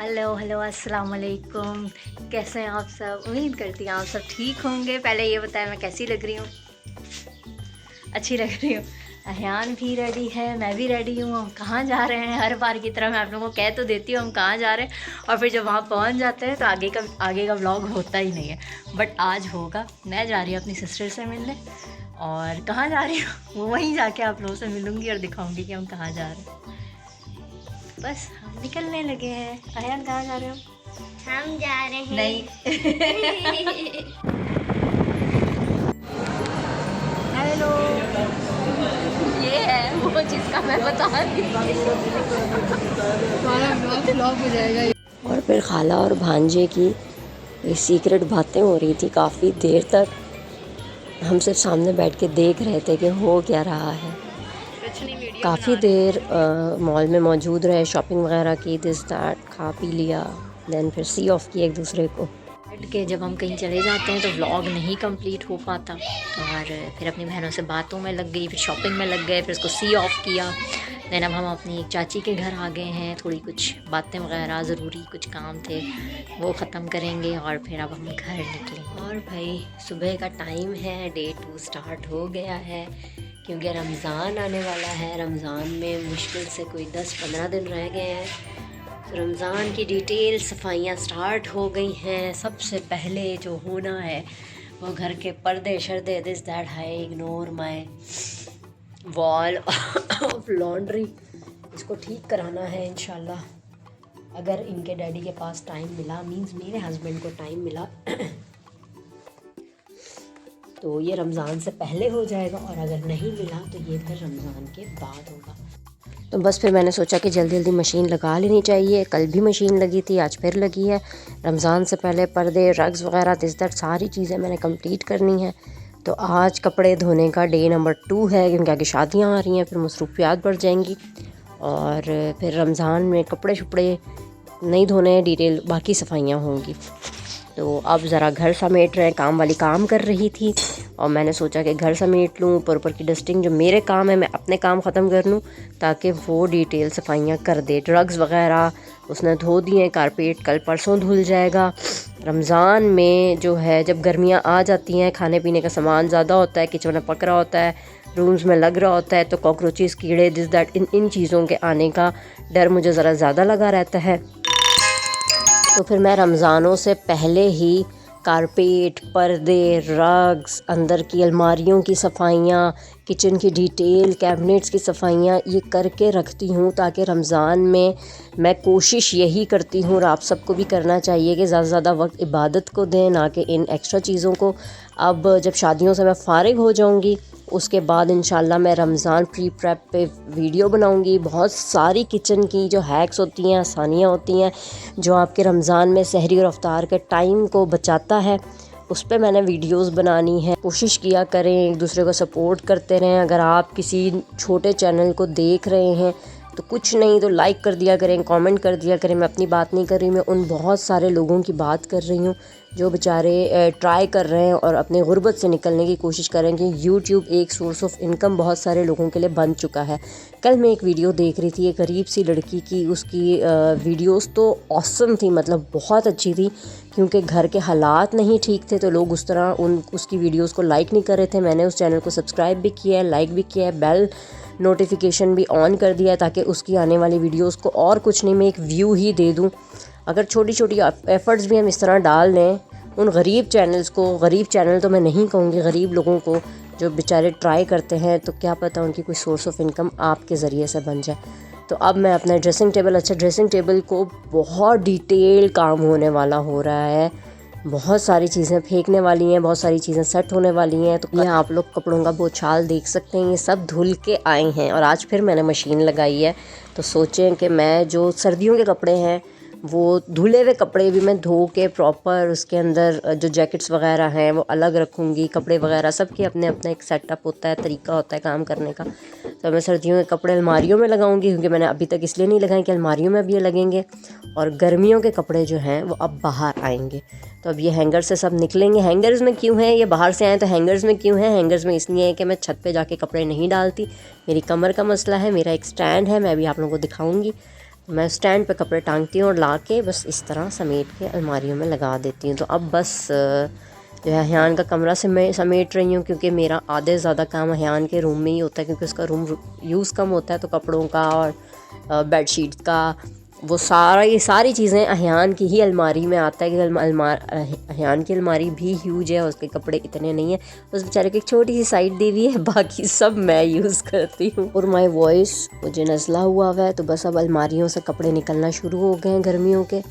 Hello hello अस्सलाम वालेकुम। कैसे हैं आप सब? उम्मीद करती हूँ आप सब ठीक होंगे। पहले ये बताएं मैं कैसी लग रही हूँ? अच्छी लग रही हूँ। अहियान भी रेडी है, मैं भी रेडी हूँ। हम कहाँ जा रहे हैं? हर बार की तरह मैं आप लोगों को कह तो देती हूँ हम कहाँ जा रहे हैं, और फिर जब वहाँ पहुँच जाते हैं तो आगे का व्लॉग होता ही नहीं है। बट आज होगा। मैं जा रही हूँ अपनी सिस्टर से मिलने, और कहाँ जा रही हूँ वो वहीं जाके आप लोगों से मिलूँगी और दिखाऊँगी कि हम कहाँ जा रहे हैं। बस हम निकलने लगे हैं। अहियान कहाँ जा रहे हो? हम जा रहे हैं। नहीं। हेलो, ये है वो जिसका मैं बता रही ब्लॉग हो जाएगा। और फिर खाला और भांजे की ये सीक्रेट बातें हो रही थी काफ़ी देर तक। हम सिर्फ सामने बैठ के देख रहे थे कि हो क्या रहा है। काफ़ी देर मॉल में मौजूद रहे, शॉपिंग वगैरह की, दिस दैट, खा पी लिया, देन फिर सी ऑफ किया एक दूसरे को। के जब हम कहीं चले जाते हैं तो व्लॉग नहीं कंप्लीट हो पाता, और फिर अपनी बहनों से बातों में लग गई, फिर शॉपिंग में लग गए, फिर उसको सी ऑफ किया। देन अब हम अपनी एक चाची के घर आ गए हैं, थोड़ी कुछ बातें वगैरह ज़रूरी कुछ काम थे वो ख़त्म करेंगे, और फिर अब हम घर निकलेंगे। और भाई सुबह का टाइम है, डे 2 स्टार्ट हो गया है, क्योंकि रमज़ान आने वाला है। रमज़ान में मुश्किल से कोई 10-15 दिन रह गए हैं। रमज़ान की डिटेल सफाइयाँ स्टार्ट हो गई हैं। सबसे पहले जो होना है वो घर के पर्दे शर्दे, this that, I ignore my wall of laundry, इसको ठीक कराना है इंशाल्लाह। अगर इनके डैडी के पास टाइम मिला, मींस मेरे हस्बैंड को टाइम मिला, तो ये रमज़ान से पहले हो जाएगा, और अगर नहीं मिला तो ये फिर रमज़ान के बाद होगा। तो बस फिर मैंने सोचा कि जल्दी जल्दी मशीन लगा लेनी चाहिए। कल भी मशीन लगी थी, आज फिर लगी है। रमज़ान से पहले पर्दे, रग्स वगैरह, दिस दैट, सारी चीज़ें मैंने कंप्लीट करनी है। तो आज कपड़े धोने का डे नंबर 2 है, क्योंकि आगे शादियाँ आ रही हैं, फिर मसरूफियात बढ़ जाएंगी, और फिर रमज़ान में कपड़े शपड़े नहीं धोने, डिटेल बाकी सफाइयाँ होंगी। तो अब ज़रा घर समेट रहे हैं, काम वाली काम कर रही थी, और मैंने सोचा कि घर समेट लूँ, ऊपर की डस्टिंग जो मेरे काम है मैं अपने काम ख़त्म कर लूँ, ताकि वो डिटेल सफाइयाँ कर दे। ड्रग्स वगैरह उसने धो दिए, कारपेट कल परसों धुल जाएगा। रमज़ान में जो है जब गर्मियाँ आ जाती हैं, खाने पीने का सामान ज़्यादा होता है, किचन में पक रहा होता है, रूम्स में लग रहा होता है, तो कॉकरोचेस, कीड़े, दिस दैट, इन चीज़ों के आने का डर मुझे ज़रा ज़्यादा लगा रहता है। तो फिर मैं रमज़ानों से पहले ही कारपेट, पर्दे, रग्स, अंदर की अलमारियों की सफाइयाँ, किचन की डिटेल, कैबिनेट्स की सफाइयाँ ये करके रखती हूँ, ताकि रमज़ान में मैं कोशिश यही करती हूँ, और आप सबको भी करना चाहिए कि ज़्यादा से ज़्यादा वक्त इबादत को दें, ना कि इन एक्स्ट्रा चीज़ों को। अब जब शादियों से मैं फ़ारिग हो जाऊँगी, उसके बाद इंशाल्लाह मैं रमज़ान प्री प्रेप पे वीडियो बनाऊंगी। बहुत सारी किचन की जो हैक्स होती हैं, आसानियाँ होती हैं, जो आपके रमज़ान में सहरी और अफ्तार के टाइम को बचाता है, उस पर मैंने वीडियोस बनानी है। कोशिश किया करें, एक दूसरे को सपोर्ट करते रहें। अगर आप किसी छोटे चैनल को देख रहे हैं तो कुछ नहीं तो लाइक कर दिया करें, कमेंट कर दिया करें। मैं अपनी बात नहीं कर रही, मैं उन बहुत सारे लोगों की बात कर रही हूँ जो बेचारे ट्राई कर रहे हैं और अपने गुर्बत से निकलने की कोशिश कर रहे हैं, कि यूट्यूब एक सोर्स ऑफ इनकम बहुत सारे लोगों के लिए बन चुका है। कल मैं एक वीडियो देख रही थी, एक गरीब सी लड़की की, उसकी वीडियोस तो ऑसम थी, मतलब बहुत अच्छी थी, क्योंकि घर के हालात नहीं ठीक थे, तो लोग उस तरह उसकी वीडियोस को लाइक नहीं कर रहे थे। मैंने उस चैनल को सब्सक्राइब भी किया है, लाइक भी किया है, बेल नोटिफिकेशन भी ऑन कर दिया है, ताकि उसकी आने वाली वीडियोस को, और कुछ नहीं, मैं एक व्यू ही दे दूं। अगर छोटी छोटी एफ़र्ट्स भी हम इस तरह डाल लें, उन गरीब चैनल्स को, गरीब चैनल तो मैं नहीं कहूँगी, गरीब लोगों को जो बेचारे ट्राई करते हैं, तो क्या पता उनकी कोई सोर्स ऑफ इनकम आपके ज़रिए से बन जाए। तो अब मैं अपना ड्रेसिंग टेबल, अच्छा ड्रेसिंग टेबल को बहुत डिटेल काम होने वाला हो रहा है, बहुत सारी चीज़ें फेंकने वाली हैं, बहुत सारी चीज़ें सेट होने वाली हैं। तो ये आप लोग कपड़ों का बोछाल देख सकते हैं, ये सब धुल के आए हैं, और आज फिर मैंने मशीन लगाई है। तो सोचें कि मैं जो सर्दियों के कपड़े हैं, वो धुले हुए कपड़े भी मैं धो के प्रॉपर उसके अंदर जो जैकेट्स वगैरह हैं वो अलग रखूँगी। कपड़े वगैरह सबके अपने अपने एक सेटअप होता है, तरीका होता है काम करने का। तो मैं सर्दियों के कपड़े अलमारियों में लगाऊंगी, क्योंकि मैंने अभी तक इसलिए नहीं लगाए कि अलमारियों में अब ये लगेंगे, और गर्मियों के कपड़े जो हैं वो अब बाहर आएंगे। तो अब ये हैंगर से सब निकलेंगे। हैंगर्स में क्यों हैं, ये बाहर से आए तो हैंगर्स में क्यों हैं? हैंगर्स में इसलिए है कि मैं छत पे जाके कपड़े नहीं डालती, मेरी कमर का मसला है, मेरा एक स्टैंड है, मैं अभी आप लोगों को दिखाऊंगी। मैं स्टैंड पे कपड़े टांगती हूँ और ला के बस इस तरह समेट के अलमारियों में लगा देती हूँ। तो अब बस जो है अहियान का कमरा से मैं समेट रही हूँ, क्योंकि मेरा आधे ज़्यादा काम अहियान के रूम में ही होता है, क्योंकि उसका रूम यूज़ कम होता है। तो कपड़ों का और बेडशीट का वो ये सारी चीज़ें अहियान की ही अलमारी में आता है, कि अहियान की अलमारी भी ह्यूज है, उसके कपड़े इतने नहीं है, उस बेचारे की एक छोटी सी साइड दी हुई है, बाकी सब मैं यूज़ करती हूँ। और माय वॉइस मुझे नज़ला हुआ है, तो बस अब अलमारियों से कपड़े निकलना शुरू हो गए हैं गर्मियों के।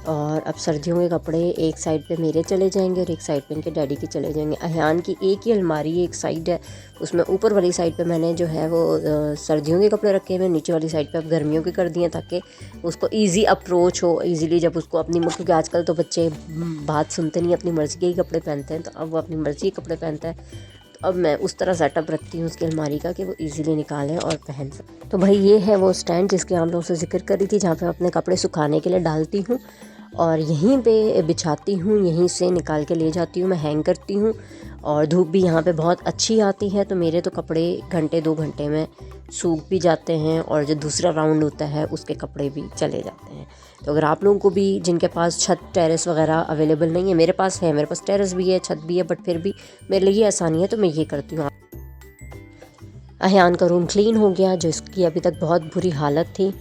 और अब सर्दियों के कपड़े एक साइड पे मेरे चले जाएंगे और एक साइड पे इनके डैडी के चले जाएंगे। अहियान की एक ही अलमारी एक साइड है, उसमें ऊपर वाली साइड पे मैंने जो है वो सर्दियों के कपड़े रखे हुए, नीचे वाली साइड पे अब गर्मियों के कर दिए, ताकि उसको इजी अप्रोच हो, इजीली जब उसको अपनी, क्योंकि आजकल तो बच्चे बात सुनते नहीं, अपनी मर्ज़ी के ही कपड़े पहनते हैं, तो अब वो अपनी मर्ज़ी के कपड़े पहनता है। तो अब मैं उस तरह सेटअप रखती हूँ उसकी अलमारी का कि वो इजीली निकालें और पहन सकें। तो भाई ये है वो स्टैंड जिसके आप लोगों से जिक्र करी थी, जहाँ पे अपने कपड़े सुखाने के लिए डालती हूँ और यहीं पे बिछाती हूँ, यहीं से निकाल के ले जाती हूँ, मैं हैंग करती हूँ। और धूप भी यहाँ पे बहुत अच्छी आती है, तो मेरे तो कपड़े घंटे 2 घंटे में सूख भी जाते हैं, और जो दूसरा राउंड होता है उसके कपड़े भी चले जाते हैं। तो अगर आप लोगों को भी, जिनके पास छत टेरेस वगैरह अवेलेबल नहीं है, मेरे पास है, मेरे पास टेरेस भी है, छत भी है, बट फिर भी मेरे लिए आसानी है तो मैं ये करती हूँ। अहियान का रूम क्लीन हो गया, जो इसकी अभी तक बहुत बुरी हालत थी,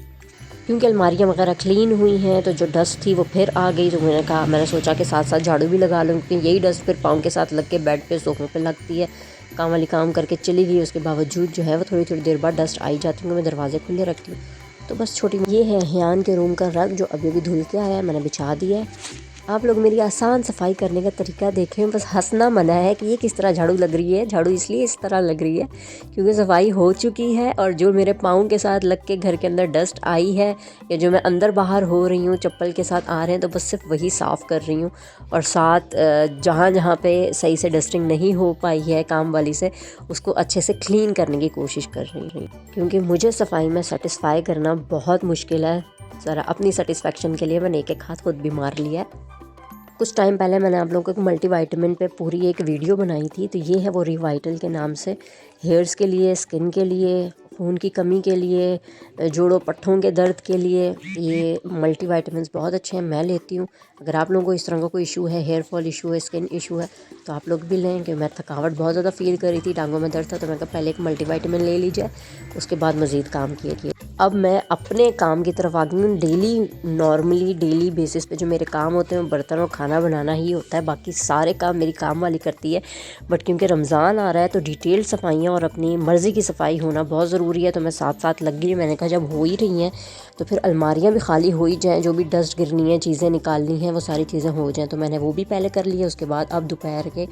क्योंकि अलमारियाँ वगैरह क्लीन हुई हैं, तो जो डस्ट थी वो फिर आ गई। तो मैंने सोचा कि साथ साथ झाड़ू भी लगा लूँ, क्योंकि यही डस्ट फिर पाँव के साथ लग के बेड पे सोफों पे लगती है। काम वाली काम करके चली गई, उसके बावजूद जो है वो थोड़ी थोड़ी देर बाद डस्ट आई जाती है, मैं दरवाजे खुले रखती हूँ। तो बस छोटी ये है अहियान के रूम का रग, जो अभी अभी धुल के आया है, मैंने बिछा दिया है। आप लोग मेरी आसान सफाई करने का तरीका देखें, बस हंसना मना है कि ये किस तरह झाड़ू लग रही है। झाड़ू इसलिए इस तरह लग रही है क्योंकि सफाई हो चुकी है, और जो मेरे पाँव के साथ लग के घर के अंदर डस्ट आई है, या जो मैं अंदर बाहर हो रही हूँ चप्पल के साथ आ रहे हैं, तो बस सिर्फ वही साफ़ कर रही हूँ। और साथ जहाँ जहाँ पे सही से डस्टिंग नहीं हो पाई है काम वाली से, उसको अच्छे से क्लीन करने की कोशिश कर रही हूँ, क्योंकि मुझे सफाई में सेटिस्फाई करना बहुत मुश्किल है। ज़रा अपनी सेटिस्फेक्शन के लिए मैंने एक हाथ खुद भी मार लिया है। कुछ टाइम पहले मैंने आप लोगों को एक मल्टीविटामिन पे पूरी एक वीडियो बनाई थी, तो ये है वो रिवाइटल के नाम से, हेयर्स के लिए, स्किन के लिए, खून की कमी के लिए, जोड़ों पट्ठों के दर्द के लिए ये मल्टीविटामिन्स बहुत अच्छे हैं, मैं लेती हूँ। अगर आप लोगों को इस तरह का कोई इशू है, हेयर फॉल इशू है, स्किन इशू है, तो आप लोग भी लें। कि मैं थकावट बहुत ज़्यादा फील कर रही थी, टांगों में दर्द था, तो मैं कहा पहले एक मल्टीविटामिन ले लीजिए, उसके बाद मज़ीद काम किए। अब मैं अपने काम की तरफ आ गई हूँ। नॉर्मली डेली बेसिस पे जो मेरे काम होते हैं, बर्तन और खाना बनाना ही होता है, बाकी सारे काम मेरी काम वाली करती है। बट क्योंकि रमज़ान आ रहा है, तो डिटेल सफाइयाँ और अपनी मर्ज़ी की सफाई होना बहुत ज़रूरी है, तो मैं साथ साथ लग गई। मैंने कहा जब हो ही रही हैं तो फिर अलमारियाँ भी खाली हो ही जाएँ, जो भी डस्ट गिरनी है, चीज़ें निकालनी हैं, वो सारी चीज़ें हो जाएँ। तो मैंने वो भी पहले कर लिया। उसके बाद अब दोपहर के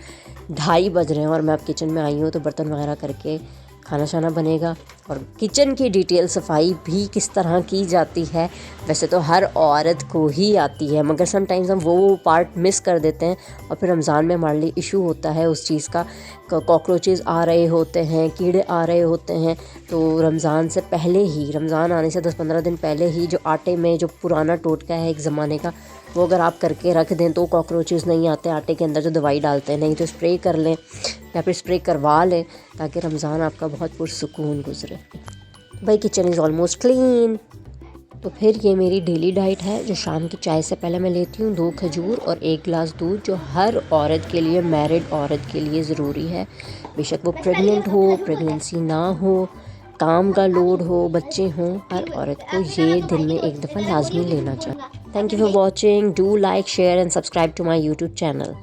2:30 बज रहे हैं और मैं अब किचन में आई हूँ, तो बर्तन वगैरह करके खाना शाना बनेगा। और किचन की डिटेल सफाई भी किस तरह की जाती है, वैसे तो हर औरत को ही आती है, मगर समटाइम्स हम वो पार्ट मिस कर देते हैं, और फिर रमज़ान में हमारे लिए इशू होता है उस चीज़ का। कॉकरोचेस आ रहे होते हैं, कीड़े आ रहे होते हैं, तो रमज़ान से पहले ही, रमज़ान आने से 10-15 दिन पहले ही जो आटे में जो पुराना टोटका है एक ज़माने का, वो अगर आप करके रख दें तो कॉकरोचेस नहीं आते आटे के अंदर जो दवाई डालते हैं। नहीं तो स्प्रे कर लें या फिर स्प्रे करवा लें, ताकि रमज़ान आपका बहुत पुरसुकून गुजरे। भाई किचन इज़ ऑलमोस्ट क्लीन। तो फिर ये मेरी डेली डाइट है, जो शाम की चाय से पहले मैं लेती हूँ 2 खजूर और 1 गिलास दूध, जो हर औरत के लिए, मैरिड औरत के लिए ज़रूरी है, बेशक वो प्रेग्नेंट हो, प्रेगनेंसी ना हो, काम का लोड हो, बच्चे हों, हर औरत को ये दिन में एक दफ़ा लाजमी लेना चाहिए। Thank you for watching. Do like, share and subscribe to my YouTube channel.